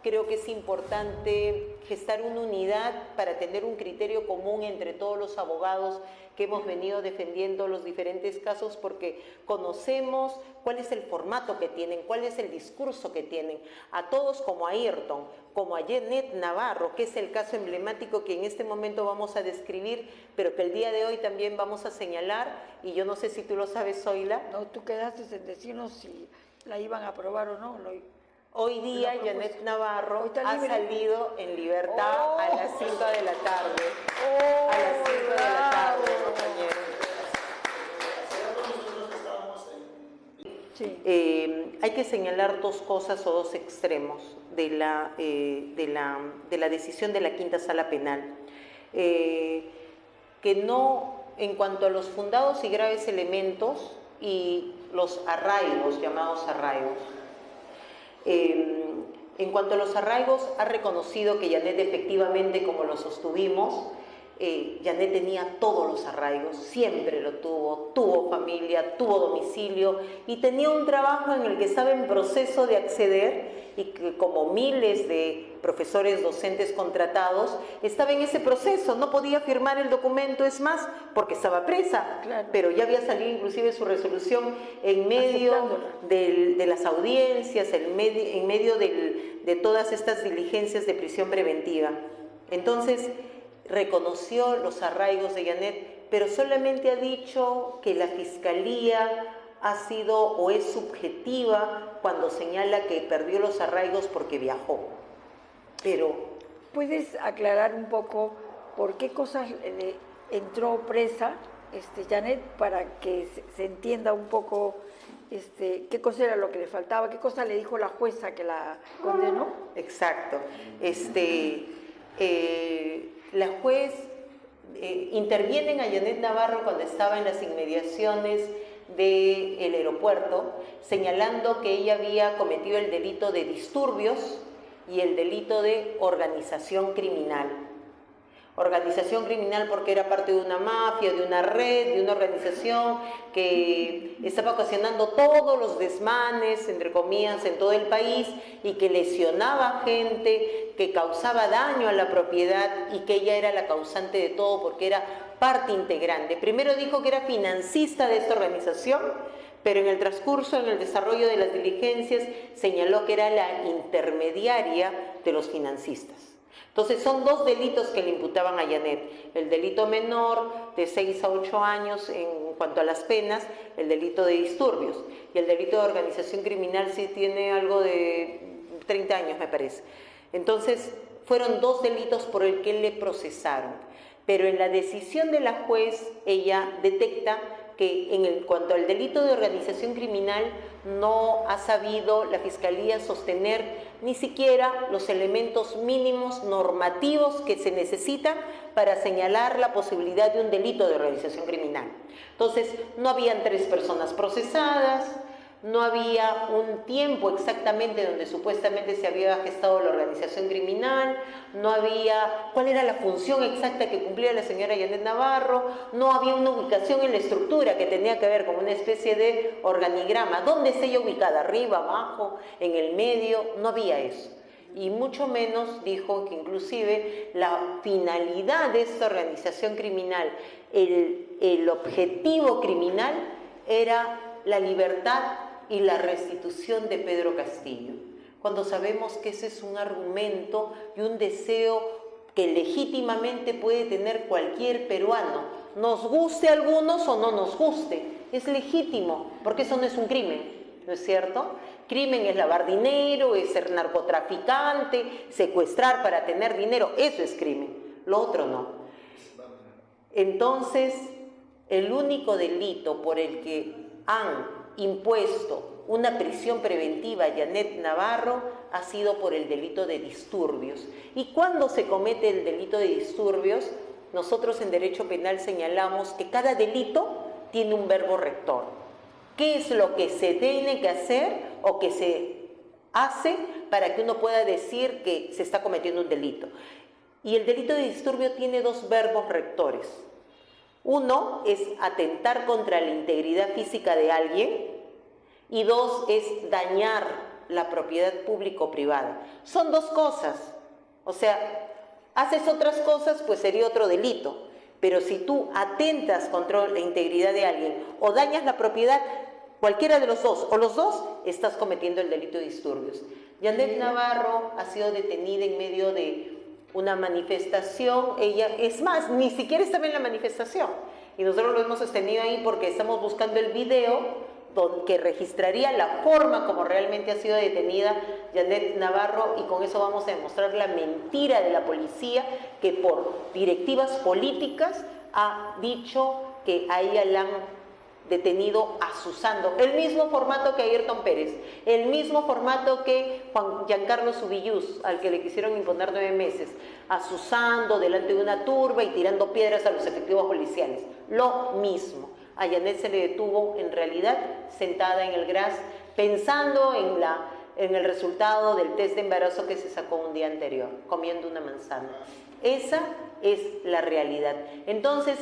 creo que es importante gestar una unidad para tener un criterio común entre todos los abogados que hemos venido defendiendo los diferentes casos, porque conocemos cuál es el formato que tienen, cuál es el discurso que tienen. A todos, como a Ayrton, como a Janet Navarro, que es el caso emblemático que en este momento vamos a describir, pero que el día de hoy también vamos a señalar, y yo no sé si tú lo sabes, Zoila. No, tú quedaste en decirnos si la iban a aprobar o no. Hoy día Janet Navarro ha salido en libertad a las 5 de la tarde. A las 5 de la tarde, compañeros. Sí. Hay que señalar dos cosas o dos extremos de la decisión de la Quinta Sala Penal. Que no, en cuanto a los fundados y graves elementos y los arraigos, llamados arraigos, en cuanto a los arraigos, ha reconocido que Janet efectivamente, como lo sostuvimos, Janet tenía todos los arraigos, siempre lo tuvo familia, tuvo domicilio y tenía un trabajo en el que estaba en proceso de acceder y que, como miles de profesores docentes contratados, estaba en ese proceso, no podía firmar el documento, es más, porque estaba presa, claro. Pero ya había salido inclusive su resolución en medio de las audiencias, en medio de todas estas diligencias de prisión preventiva. Entonces, reconoció los arraigos de Janet, pero solamente ha dicho que la Fiscalía ha sido o es subjetiva cuando señala que perdió los arraigos porque viajó. Pero ¿puedes aclarar un poco por qué cosas entró presa Janet, para que se entienda un poco qué cosa era lo que le faltaba, qué cosa le dijo la jueza que la condenó? Exacto. La juez intervienen a Janet Navarro cuando estaba en las inmediaciones del aeropuerto, señalando que ella había cometido el delito de disturbios y el delito de organización criminal. Organización criminal porque era parte de una mafia, de una red, de una organización que estaba ocasionando todos los desmanes, entre comillas, en todo el país, y que lesionaba gente, que causaba daño a la propiedad, y que ella era la causante de todo porque era parte integrante. Primero dijo que era financista de esta organización, pero en el transcurso, en el desarrollo de las diligencias, señaló que era la intermediaria de los financistas. Entonces son dos delitos que le imputaban a Janet: el delito menor de 6 a 8 años en cuanto a las penas, el delito de disturbios, y el delito de organización criminal sí tiene algo de 30 años, me parece. Entonces fueron dos delitos por el que le procesaron, pero en la decisión de la juez ella detecta que en cuanto al delito de organización criminal no ha sabido la Fiscalía sostener ni siquiera los elementos mínimos normativos que se necesitan para señalar la posibilidad de un delito de organización criminal. Entonces, no habían 3 personas procesadas, no había un tiempo exactamente donde supuestamente se había gestado la organización criminal, no había cuál era la función exacta que cumplía la señora Janet Navarro, no había una ubicación en la estructura que tenía que ver con una especie de organigrama. ¿Dónde está ella ubicada? ¿Arriba, abajo, en el medio? No había eso. Y mucho menos dijo que inclusive la finalidad de esta organización criminal, el objetivo criminal era la libertad y la restitución de Pedro Castillo, cuando sabemos que ese es un argumento y un deseo que legítimamente puede tener cualquier peruano, nos guste a algunos o no nos guste, es legítimo, porque eso no es un crimen, ¿no es cierto? Crimen es lavar dinero, es ser narcotraficante, secuestrar para tener dinero, eso es crimen, lo otro no. Entonces, el único delito por el que han impuesto una prisión preventiva a Janet Navarro ha sido por el delito de disturbios. Y cuando se comete el delito de disturbios, nosotros en Derecho Penal señalamos que cada delito tiene un verbo rector. ¿Qué es lo que se tiene que hacer o que se hace para que uno pueda decir que se está cometiendo un delito? Y el delito de disturbio tiene 2 verbos rectores. Uno es atentar contra la integridad física de alguien y 2 es dañar la propiedad público-privada. Son dos cosas. O sea, haces otras cosas, pues sería otro delito. Pero si tú atentas contra la integridad de alguien o dañas la propiedad, cualquiera de los dos, o los dos, estás cometiendo el delito de disturbios. Janet Navarro ha sido detenida en medio de una manifestación. Ella, es más, ni siquiera estaba en la manifestación. Y nosotros lo hemos sostenido ahí porque estamos buscando el video que registraría la forma como realmente ha sido detenida Janet Navarro, y con eso vamos a demostrar la mentira de la policía, que por directivas políticas ha dicho que a ella la han detenido asusando. El mismo formato que Ayrton Pérez, el mismo formato que Giancarlo Subillús, al que le quisieron imponer 9 meses, asusando delante de una turba y tirando piedras a los efectivos policiales. Lo mismo. A Janet se le detuvo en realidad sentada en el GRAS pensando en el resultado del test de embarazo que se sacó un día anterior, comiendo una manzana. Esa es la realidad. Entonces,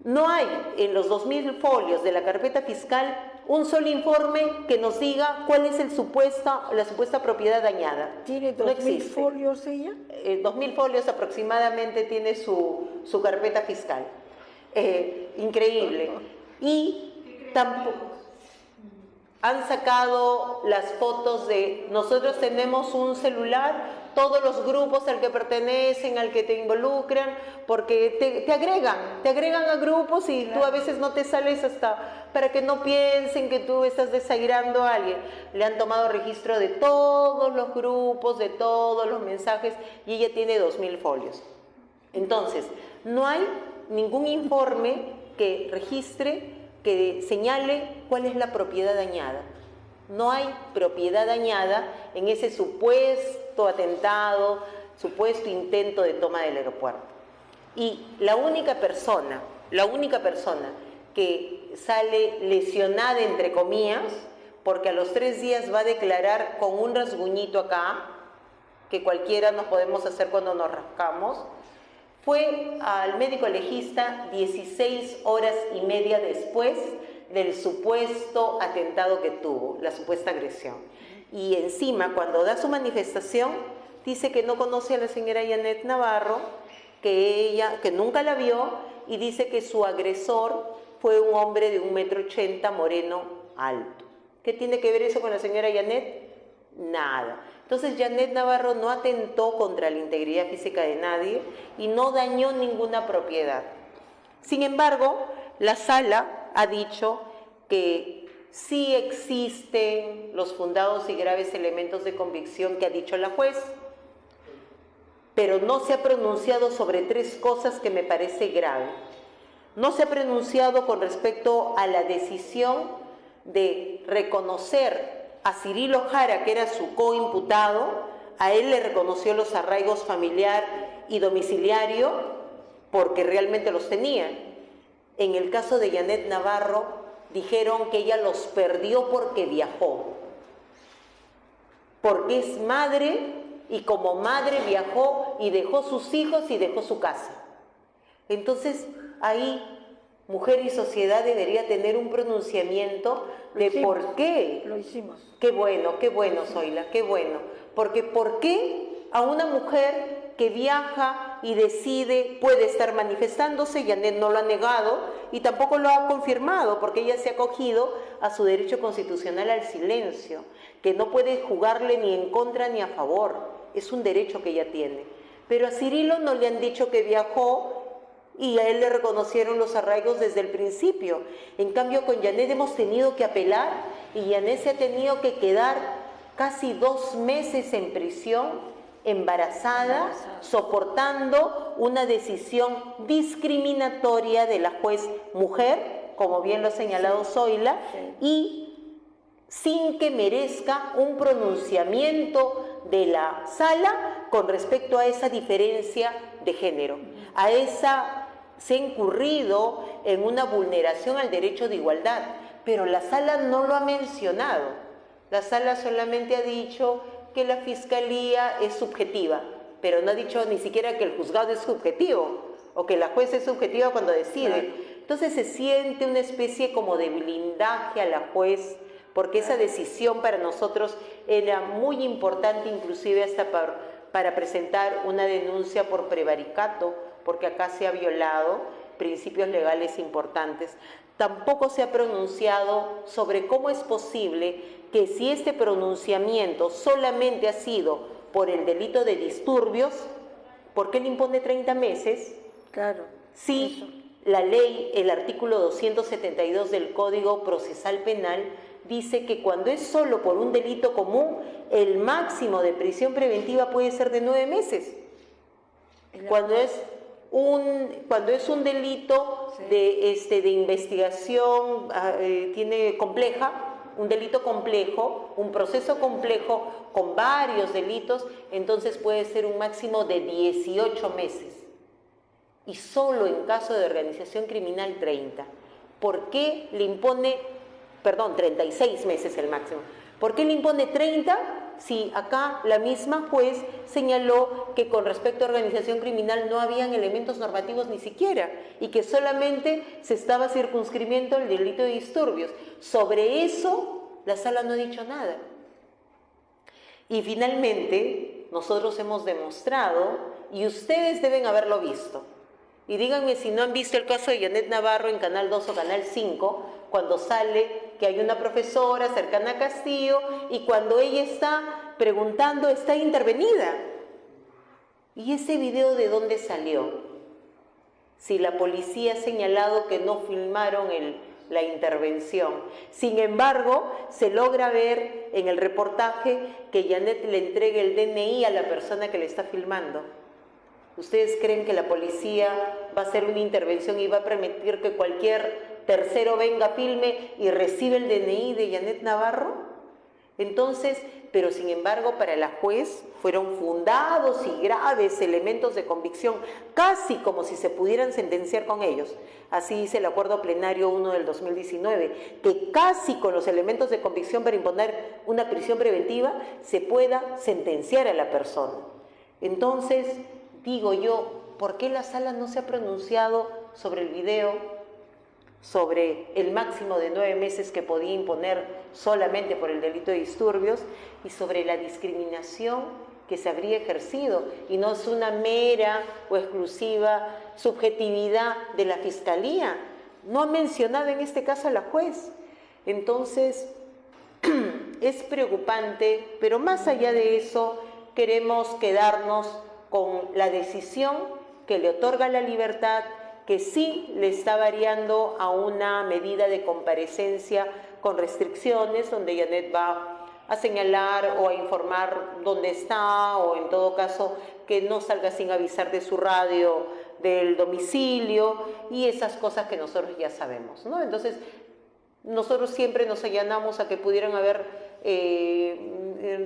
no hay en los 2000 folios de la carpeta fiscal un solo informe que nos diga cuál es la supuesta propiedad dañada. ¿Tiene 2000 folios ella? 2000 folios aproximadamente tiene su carpeta fiscal. Increíble. Y tampoco han sacado las fotos de... Nosotros tenemos un celular, todos los grupos al que pertenecen, al que te involucran, porque te agregan a grupos y tú a veces no te sales hasta para que no piensen que tú estás desairando a alguien. Le han tomado registro de todos los grupos, de todos los mensajes, y ella tiene 2000 folios. Entonces, no hay ningún informe que registre, que señale cuál es la propiedad dañada. No hay propiedad dañada en ese supuesto atentado, supuesto intento de toma del aeropuerto. Y la única persona que sale lesionada, entre comillas, porque a los 3 días va a declarar con un rasguñito acá, que cualquiera nos podemos hacer cuando nos rascamos, fue al médico legista 16 horas y media después del supuesto atentado que tuvo, la supuesta agresión. Y encima, cuando da su manifestación, dice que no conoce a la señora Janet Navarro, que nunca la vio, y dice que su agresor fue un hombre de 1,80 m, moreno, alto. ¿Qué tiene que ver eso con la señora Janet? Nada. Entonces Janet Navarro no atentó contra la integridad física de nadie y no dañó ninguna propiedad. Sin embargo, la sala ha dicho que sí existen los fundados y graves elementos de convicción que ha dicho la juez, pero no se ha pronunciado sobre 3 cosas que me parece grave. No se ha pronunciado con respecto a la decisión de reconocer a Cirilo Jara, que era su coimputado. A él le reconoció los arraigos familiar y domiciliario porque realmente los tenía. En el caso de Janet Navarro, dijeron que ella los perdió porque viajó, porque es madre y como madre viajó y dejó sus hijos y dejó su casa. Entonces, ahí Mujer y Sociedad debería tener un pronunciamiento de por qué. Lo hicimos. Qué bueno, Zoila, qué bueno. Porque ¿por qué a una mujer que viaja y decide puede estar manifestándose? Janet no lo ha negado y tampoco lo ha confirmado, porque ella se ha acogido a su derecho constitucional al silencio, que no puede jugarle ni en contra ni a favor. Es un derecho que ella tiene. Pero a Cirilo no le han dicho que viajó y a él le reconocieron los arraigos desde el principio. En cambio, con Janet hemos tenido que apelar y Janet se ha tenido que quedar casi 2 meses en prisión, embarazada, soportando una decisión discriminatoria de la juez mujer, como bien lo ha señalado Zoila, y sin que merezca un pronunciamiento de la sala con respecto a esa diferencia de género, se ha incurrido en una vulneración al derecho de igualdad, pero la sala no lo ha mencionado. La sala solamente ha dicho que la fiscalía es subjetiva, pero no ha dicho ni siquiera que el juzgado es subjetivo o que la juez es subjetiva cuando decide. Entonces se siente una especie como de blindaje a la juez porque esa decisión para nosotros era muy importante, inclusive hasta para presentar una denuncia por prevaricato, porque acá se ha violado principios legales importantes. Tampoco se ha pronunciado sobre cómo es posible que si este pronunciamiento solamente ha sido por el delito de disturbios, ¿por qué le impone 30 meses? Claro. Sí, la ley, el artículo 272 del Código Procesal Penal, dice que cuando es solo por un delito común, el máximo de prisión preventiva puede ser de 9 meses. Cuando es un delito de investigación compleja, un delito complejo, un proceso complejo con varios delitos, entonces puede ser un máximo de 18 meses. Y solo en caso de organización criminal 30. ¿Por qué le impone, 36 meses el máximo? ¿Por qué le impone 30 si acá la misma juez señaló que con respecto a organización criminal no habían elementos normativos ni siquiera y que solamente se estaba circunscribiendo el delito de disturbios? Sobre eso la sala no ha dicho nada. Y finalmente nosotros hemos demostrado, y ustedes deben haberlo visto, y díganme si no han visto el caso de Janet Navarro en Canal 2 o Canal 5, cuando sale que hay una profesora cercana a Castillo y cuando ella está preguntando, está intervenida. ¿Y ese video de dónde salió? Si la policía ha señalado que no filmaron la intervención. Sin embargo, se logra ver en el reportaje que Janet le entrega el DNI a la persona que le está filmando. ¿Ustedes creen que la policía va a hacer una intervención y va a permitir que cualquier tercero venga, filme y reciba el DNI de Janet Navarro? Entonces, pero sin embargo para la juez fueron fundados y graves elementos de convicción, casi como si se pudieran sentenciar con ellos. Así dice el Acuerdo Plenario 1 del 2019, que casi con los elementos de convicción para imponer una prisión preventiva se pueda sentenciar a la persona. Entonces, digo yo, ¿por qué la sala no se ha pronunciado sobre el video, sobre el máximo de 9 meses que podía imponer solamente por el delito de disturbios y sobre la discriminación que se habría ejercido? Y no es una mera o exclusiva subjetividad de la Fiscalía. No ha mencionado en este caso a la juez. Entonces, es preocupante, pero más allá de eso, queremos quedarnos con la decisión que le otorga la libertad, que sí le está variando a una medida de comparecencia con restricciones, donde Janet va a señalar o a informar dónde está, o en todo caso que no salga sin avisar de su radio del domicilio y esas cosas que nosotros ya sabemos, ¿no? Entonces, nosotros siempre nos allanamos a que pudieran haber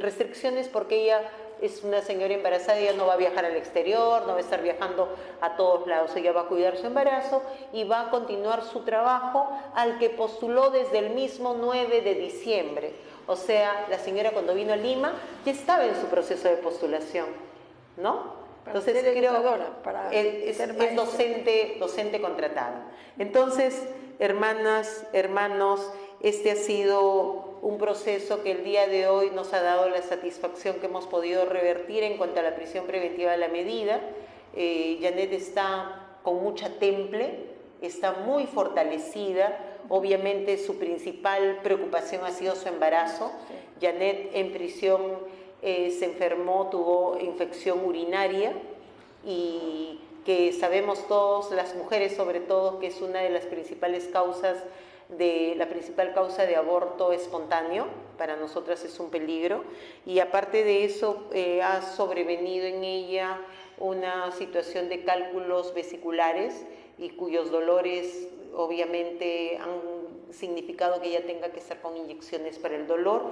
restricciones porque ella es una señora embarazada, ella no va a viajar al exterior, no va a estar viajando a todos lados, ella va a cuidar su embarazo y va a continuar su trabajo al que postuló desde el mismo 9 de diciembre. O sea, la señora cuando vino a Lima ya estaba en su proceso de postulación, ¿no? Entonces es docente contratada. Entonces, hermanas, hermanos, este ha sido un proceso que el día de hoy nos ha dado la satisfacción que hemos podido revertir en cuanto a la prisión preventiva de la medida. Janet está con mucha temple, está muy fortalecida. Obviamente su principal preocupación ha sido su embarazo. Janet en prisión se enfermó, tuvo infección urinaria y que sabemos todos, las mujeres sobre todo, que es una de las principales causas la principal causa de aborto espontáneo. Para nosotras es un peligro y aparte de eso ha sobrevenido en ella una situación de cálculos vesiculares y cuyos dolores obviamente han significado que ella tenga que estar con inyecciones para el dolor.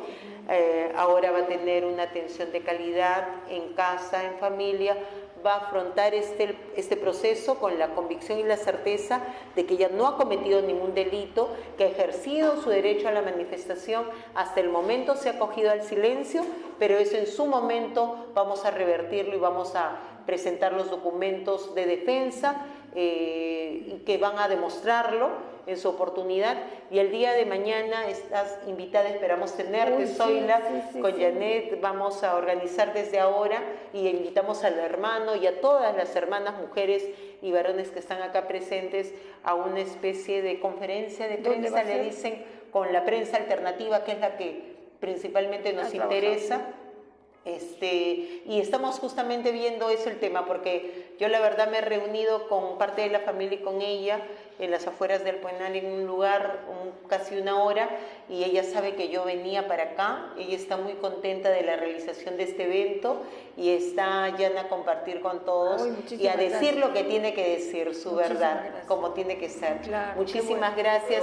Ahora va a tener una atención de calidad en casa, en familia, va a afrontar este proceso con la convicción y la certeza de que ella no ha cometido ningún delito, que ha ejercido su derecho a la manifestación. Hasta el momento se ha acogido al silencio, pero eso en su momento vamos a revertirlo y vamos a presentar los documentos de defensa que van a demostrarlo. en su oportunidad, y el día de mañana estás invitada, esperamos tenerte, Zoila, con Janet, vamos a organizar desde ahora y invitamos al hermano y a todas las hermanas mujeres y varones que están acá presentes a una especie de conferencia de prensa, le dicen, con la prensa alternativa, que es la que principalmente nos interesa. Y estamos justamente viendo eso, el tema, porque yo la verdad me he reunido con parte de la familia y con ella en las afueras del Puenal, en un lugar casi una hora, y ella sabe que yo venía para acá. Ella está muy contenta de la realización de este evento y está ya a compartir con todos y a decir lo que tiene que decir, su verdad, como tiene que ser. Claro, muchísimas gracias.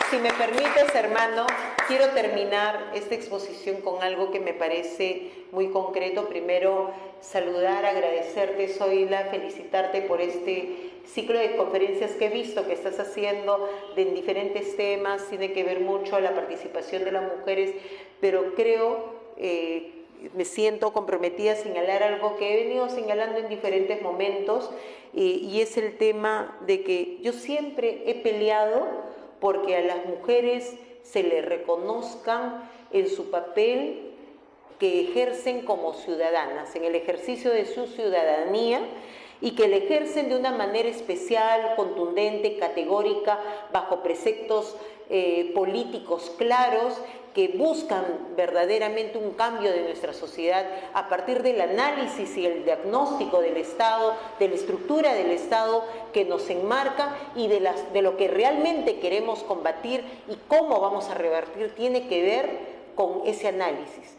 Si me permites, hermano, quiero terminar esta exposición con algo que me parece muy concreto. Primero, saludar, agradecerte, Zoila, felicitarte por este ciclo de conferencias que he visto que estás haciendo en diferentes temas. Tiene que ver mucho la participación de las mujeres, pero creo, me siento comprometida a señalar algo que he venido señalando en diferentes momentos, y es el tema de que yo siempre he peleado porque a las mujeres se les reconozcan en su papel que ejercen como ciudadanas, en el ejercicio de su ciudadanía, y que la ejercen de una manera especial, contundente, categórica, bajo preceptos políticos claros, que buscan verdaderamente un cambio de nuestra sociedad a partir del análisis y el diagnóstico del Estado, de la estructura del Estado que nos enmarca y de lo que realmente queremos combatir y cómo vamos a revertir, tiene que ver con ese análisis.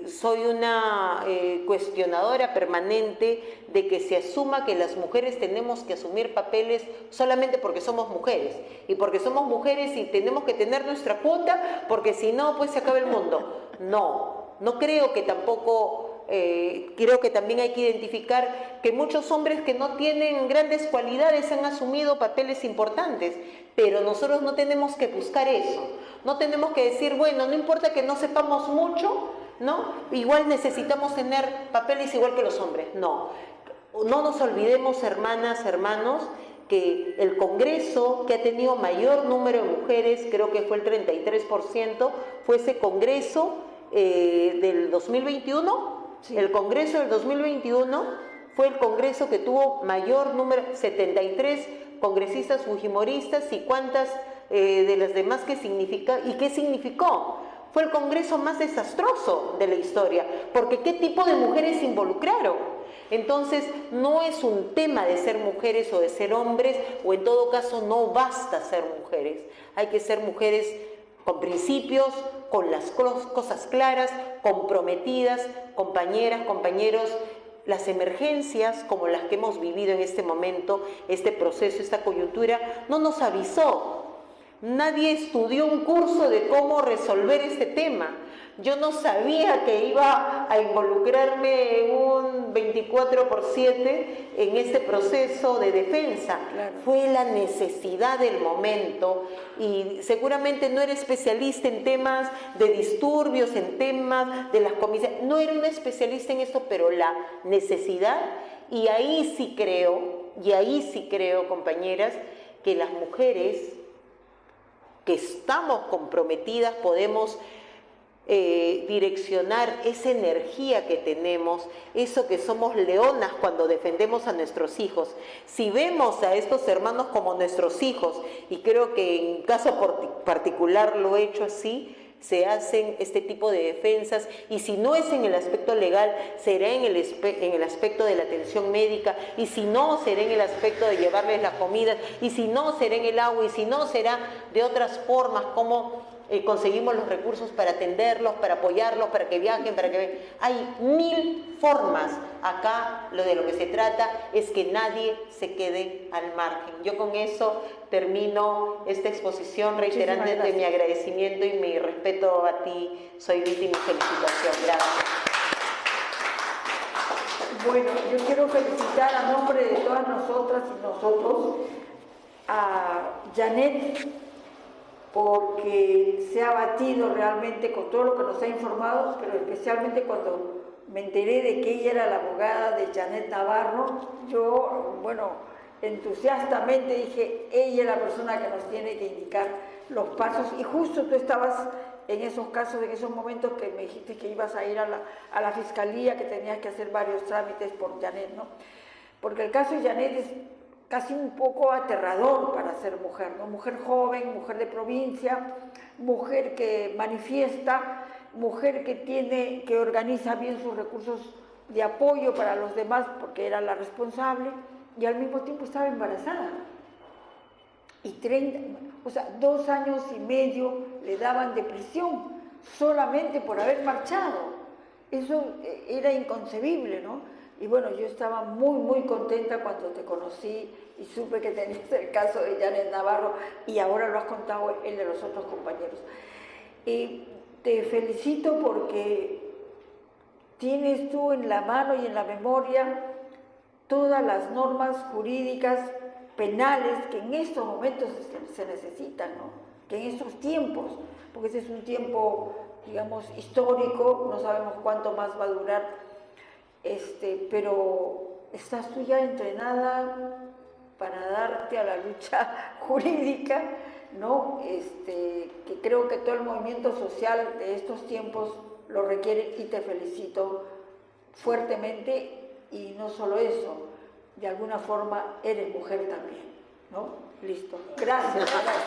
Soy una cuestionadora permanente de que se asuma que las mujeres tenemos que asumir papeles solamente porque somos mujeres, y porque somos mujeres y tenemos que tener nuestra cuota, porque si no, pues se acaba el mundo. No creo que tampoco... creo que también hay que identificar que muchos hombres que no tienen grandes cualidades han asumido papeles importantes, pero nosotros no tenemos que buscar eso, no tenemos que decir, bueno, no importa que no sepamos mucho, ¿no? Igual necesitamos tener papeles igual que los hombres. No nos olvidemos, hermanas, hermanos, que el Congreso, que ha tenido mayor número de mujeres, creo que fue el 33%, fue ese Congreso del 2021. Sí. El Congreso del 2021 fue el Congreso que tuvo mayor número, 73 congresistas fujimoristas, y cuántas de las demás que significa y qué significó. Fue el Congreso más desastroso de la historia, porque ¿qué tipo de mujeres se involucraron? Entonces, no es un tema de ser mujeres o de ser hombres, o en todo caso no basta ser mujeres. Hay que ser mujeres con principios, con las cosas claras, comprometidas, compañeras, compañeros. Las emergencias como las que hemos vivido en este momento, este proceso, esta coyuntura, no nos avisó. Nadie estudió un curso de cómo resolver este tema. Yo no sabía que iba a involucrarme en un 24/7 en este proceso de defensa. Claro. Fue la necesidad del momento, y seguramente no era especialista en temas de disturbios, en temas de las comisiones. No era una especialista en esto, pero la necesidad, y ahí sí creo, compañeras, que las mujeres que estamos comprometidas podemos direccionar esa energía que tenemos, eso que somos leonas cuando defendemos a nuestros hijos. Si vemos a estos hermanos como nuestros hijos, y creo que en caso particular lo he hecho así, se hacen este tipo de defensas, y si no es en el aspecto legal, será en el aspecto de la atención médica, y si no, será en el aspecto de llevarles la comida, y si no, será en el agua, y si no, será de otras formas, como conseguimos los recursos para atenderlos, para apoyarlos, para que viajen, para que... Hay 1000 formas. Acá de lo que se trata es que nadie se quede al margen. Yo con eso termino esta exposición, reiterándote mi agradecimiento y mi respeto a ti. Soy víctima y felicitación. Gracias. Bueno, yo quiero felicitar a nombre de todas nosotras y nosotros a Janet, porque se ha batido realmente con todo lo que nos ha informado, pero especialmente cuando me enteré de que ella era la abogada de Janet Navarro, yo, bueno, entusiastamente dije, ella es la persona que nos tiene que indicar los pasos, y justo tú estabas en esos casos, en esos momentos que me dijiste que ibas a ir a la fiscalía, que tenías que hacer varios trámites por Janet, ¿no? Porque el caso de Janet es casi un poco aterrador para ser mujer, ¿no? Mujer joven, mujer de provincia, mujer que manifiesta, mujer que organiza bien sus recursos de apoyo para los demás porque era la responsable, y al mismo tiempo estaba embarazada. Y 2 años y medio le daban de prisión solamente por haber marchado. Eso era inconcebible, ¿no? Y bueno, yo estaba muy, muy contenta cuando te conocí y supe que tenías el caso de Janet Navarro, y ahora lo has contado el de los otros compañeros. Y te felicito porque tienes tú en la mano y en la memoria todas las normas jurídicas penales que en estos momentos se necesitan, ¿no? Que en estos tiempos, porque ese es un tiempo, digamos, histórico, no sabemos cuánto más va a durar, pero estás tú ya entrenada para darte a la lucha jurídica, ¿no? Que creo que todo el movimiento social de estos tiempos lo requiere, y te felicito fuertemente. Y no solo eso, de alguna forma eres mujer también, ¿no? Listo. Gracias. Gracias.